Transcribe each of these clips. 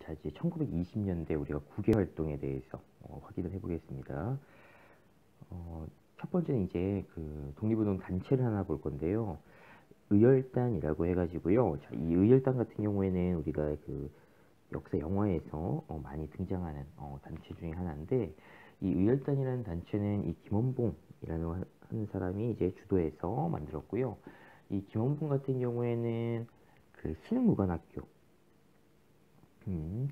자, 이제 1920년대 우리가 국외 활동에 대해서 확인을 해보겠습니다. 첫 번째는 이제 그 독립운동 단체를 하나 볼 건데요. 의열단이라고 해가지고요. 자, 이 의열단 같은 경우에는 우리가 그 역사 영화에서 많이 등장하는 단체 중에 하나인데, 이 의열단이라는 단체는 이 김원봉이라는 하는 사람이 이제 주도해서 만들었고요. 이 김원봉 같은 경우에는 그 신흥무관학교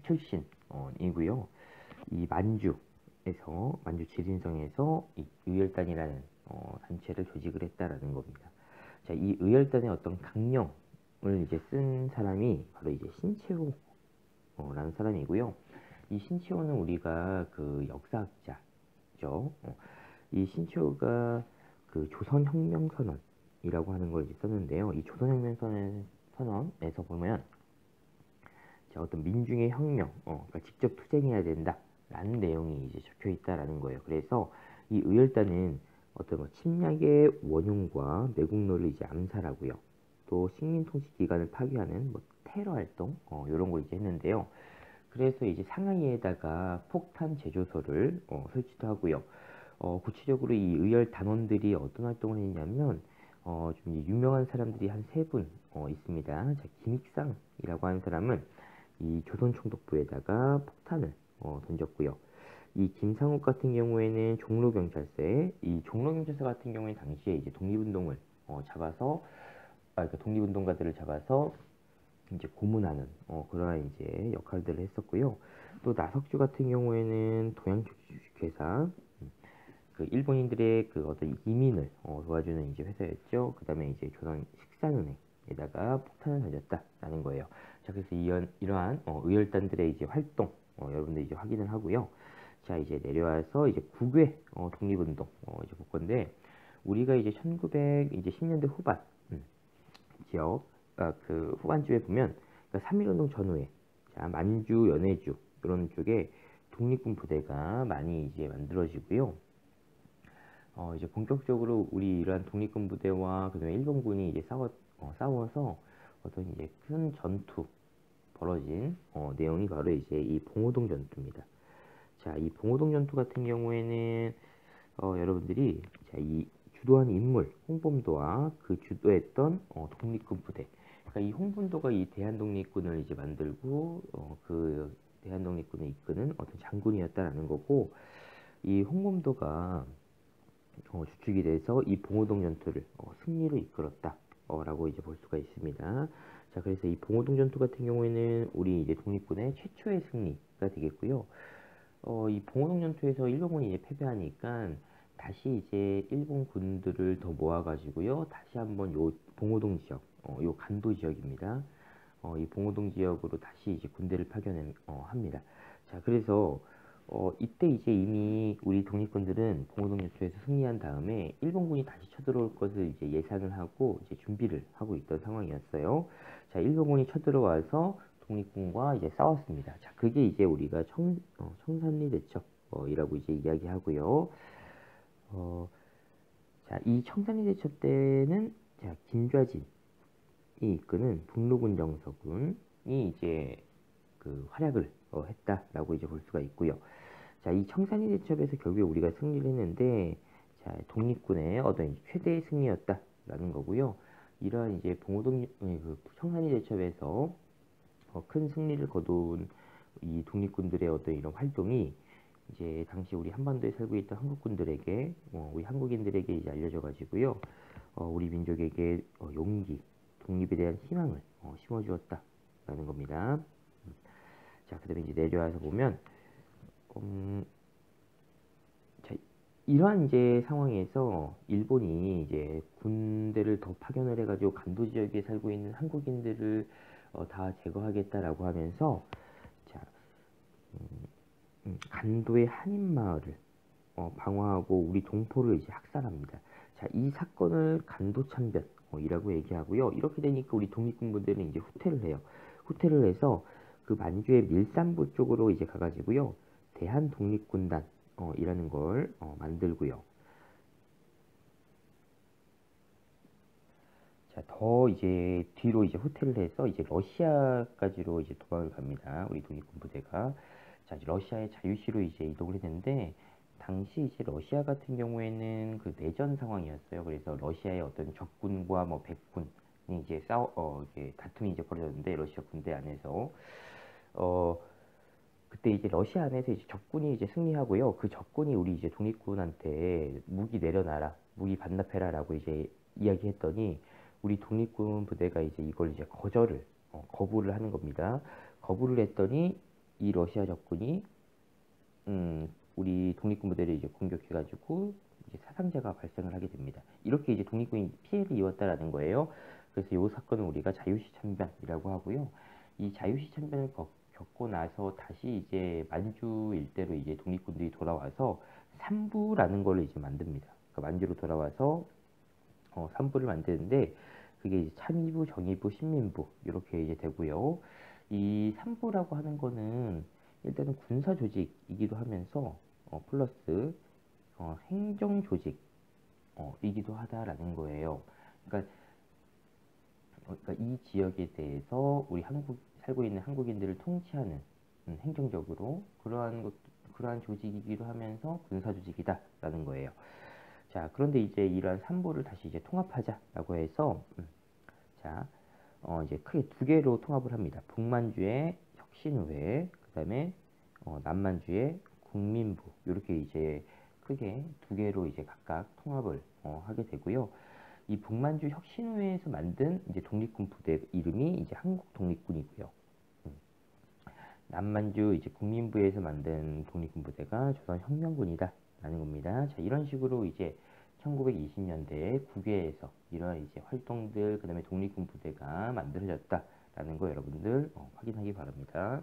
출신이고요. 이 만주 지린성에서 이 의열단이라는 단체를 조직을 했다라는 겁니다. 자, 이 의열단의 어떤 강령을 이제 쓴 사람이 바로 이제 신채호라는 사람이고요. 이 신채호는 우리가 그 역사학자죠. 이 신채호가 그 조선혁명선언이라고 하는 걸 이제 썼는데요. 이 조선혁명선언에서 보면 자, 어떤 민중의 혁명, 그러니까 직접 투쟁해야 된다라는 내용이 이제 적혀 있다라는 거예요. 그래서 이 의열단은 어떤 뭐 침략의 원흉과 매국노를 이제 암살하고요. 또 식민 통치 기관을 파괴하는 뭐 테러 활동, 이런 걸 이제 했는데요. 그래서 이제 상하이에다가 폭탄 제조소를 설치도 하고요. 구체적으로 이 의열 단원들이 어떤 활동을 했냐면 좀 유명한 사람들이 한 세 분 있습니다. 자, 김익상이라고 하는 사람은 이 조선총독부에다가 폭탄을 던졌고요. 이 김상욱 같은 경우에는 종로경찰서에, 이 종로경찰서 같은 경우에 당시에 이제 독립운동을 잡아서, 그러니까 독립운동가들을 잡아서 이제 고문하는 그러한 이제 역할들을 했었고요. 또 나석주 같은 경우에는 동양주식회사, 그 일본인들의 그 어떤 이민을 도와주는 이제 회사였죠. 그 다음에 이제 조선 식산은행에다가 폭탄을 던졌다라는 거예요. 자, 그래서 이러한 의열단들의 이제 활동 여러분들 이제 확인을 하고요. 자, 이제 내려와서 이제 국외 독립운동 이제 볼 건데, 우리가 이제 1910년대 후반 지역 그 후반쯤에 보면, 그러니까 3.1운동 전후에 자, 만주, 연해주 이런 쪽에 독립군 부대가 많이 이제 만들어지고요. 이제 본격적으로 우리 이러한 독립군 부대와 그다음에 일본군이 이제 싸워서 어떤 이제 큰 전투 벌어진 내용이 바로 이제 이 봉오동 전투입니다. 자, 이 봉오동 전투 같은 경우에는 여러분들이 자, 이 주도한 인물 홍범도와 그 주도했던 독립군 부대. 그러니까 이 홍범도가 이 대한독립군을 이제 만들고 그 대한독립군을 이끄는 어떤 장군이었다라는 거고, 이 홍범도가 주축이 돼서 이 봉오동 전투를 승리로 이끌었다라고 이제 볼 수가 있습니다. 자, 그래서 이 봉오동 전투 같은 경우에는 우리 이제 독립군의 최초의 승리가 되겠고요. 이 봉오동 전투에서 일본군이 이제 패배하니까 다시 이제 일본 군들을 더 모아가지고요. 다시 한번 요 봉오동 지역, 요 간도 지역입니다. 이 봉오동 지역으로 다시 이제 군대를 합니다. 자, 그래서 이때 이제 이미 우리 독립군들은 봉오동 전투에서 승리한 다음에 일본군이 다시 쳐들어올 것을 이제 예상을 하고 이제 준비를 하고 있던 상황이었어요. 자, 일본군이 쳐들어와서 독립군과 이제 싸웠습니다. 자, 그게 이제 우리가 청산리 대첩이라고 이제 이야기하고요. 자, 이 청산리 대첩 때는 자, 김좌진이 이끄는 북로군 정서군이 이제 그 활약을 했다라고 이제 볼 수가 있고요. 자, 이 청산리 대첩에서 결국에 우리가 승리를 했는데, 자, 독립군의 어떤 최대의 승리였다라는 거고요. 이러한 이제 그 청산리 대첩에서 큰 승리를 거둔 이 독립군들의 어떤 이런 활동이 이제 당시 우리 한반도에 살고 있던 한국군들에게, 우리 한국인들에게 이제 알려져 가지고요. 우리 민족에게 용기, 독립에 대한 희망을 심어주었다라는 겁니다. 자, 그 다음에 이제 내려와서 보면, 자, 이러한 이제 상황에서 일본이 이제 군대를 더 파견을 해가지고 간도 지역에 살고 있는 한국인들을 다 제거하겠다라고 하면서, 자, 간도의 한인 마을을 방어하고 우리 동포를 이제 학살합니다. 자, 이 사건을 간도 참변이라고 얘기하고요. 이렇게 되니까 우리 독립군부대는 이제 후퇴를 해요. 후퇴를 해서 그 만주의 밀산부 쪽으로 이제 가가지고요. 대한독립군단 이라는 걸 만들고요. 자, 자, 더 이제 뒤로 이제 후퇴를 해서 이제 러시아까지로 이제 도망을 갑니다. 우리 독립군 부대가. 자, 이제 러시아의 자유시로 이제 이동을 했는데, 당시 이제 러시아 같은 경우에는 그 내전 상황이었어요. 그래서 러시아의 어떤 적군과 뭐 백군이 이제 이제 다툼이 이제 벌어졌는데, 러시아 군대 안에서. 어, 그때 이제 러시아 안에서 이제 적군이 이제 승리하고요. 그 적군이 우리 이제 독립군한테 무기 내려놔라, 무기 반납해라라고 이제 이야기했더니 우리 독립군 부대가 이제 이걸 이제 거부를 하는 겁니다. 거부를 했더니 이 러시아 적군이 우리 독립군 부대를 이제 공격해가지고 이제 사상자가 발생을 하게 됩니다. 이렇게 이제 독립군이 피해를 입었다라는 거예요. 그래서 이 사건은 우리가 자유시 참변이라고 하고요. 이 자유시 참변을 겪고 나서 다시 이제 만주 일대로 이제 독립군들이 돌아와서 삼부라는 걸 이제 만듭니다. 그 만주로 돌아와서 삼부를 만드는데 그게 이제 참의부, 정의부, 신민부 이렇게 이제 되고요. 이 삼부라고 하는 거는 일단은 군사 조직이기도 하면서 플러스 행정 조직이기도 하다라는 거예요. 그러니까 이 지역에 대해서 우리 살고 있는 한국인들을 통치하는 행정적으로 그러한 조직이기도 하면서 군사 조직이다라는 거예요. 자, 그런데 이제 이러한 삼부를 다시 이제 통합하자라고 해서 자, 이제 크게 두 개로 통합을 합니다. 북만주의 혁신의회, 그다음에 남만주의 국민부 이렇게 이제 크게 두 개로 이제 각각 통합을 하게 되고요. 이 북만주 혁신의회에서 만든 이제 독립군 부대 이름이 이제 한국 독립군이고요. 남만주 이제 국민부에서 만든 독립군 부대가 조선혁명군이다라는 겁니다. 자, 이런 식으로 이제 1920년대에 국외에서 이런 이제 활동들, 그다음에 독립군 부대가 만들어졌다라는 거 여러분들 확인하기 바랍니다.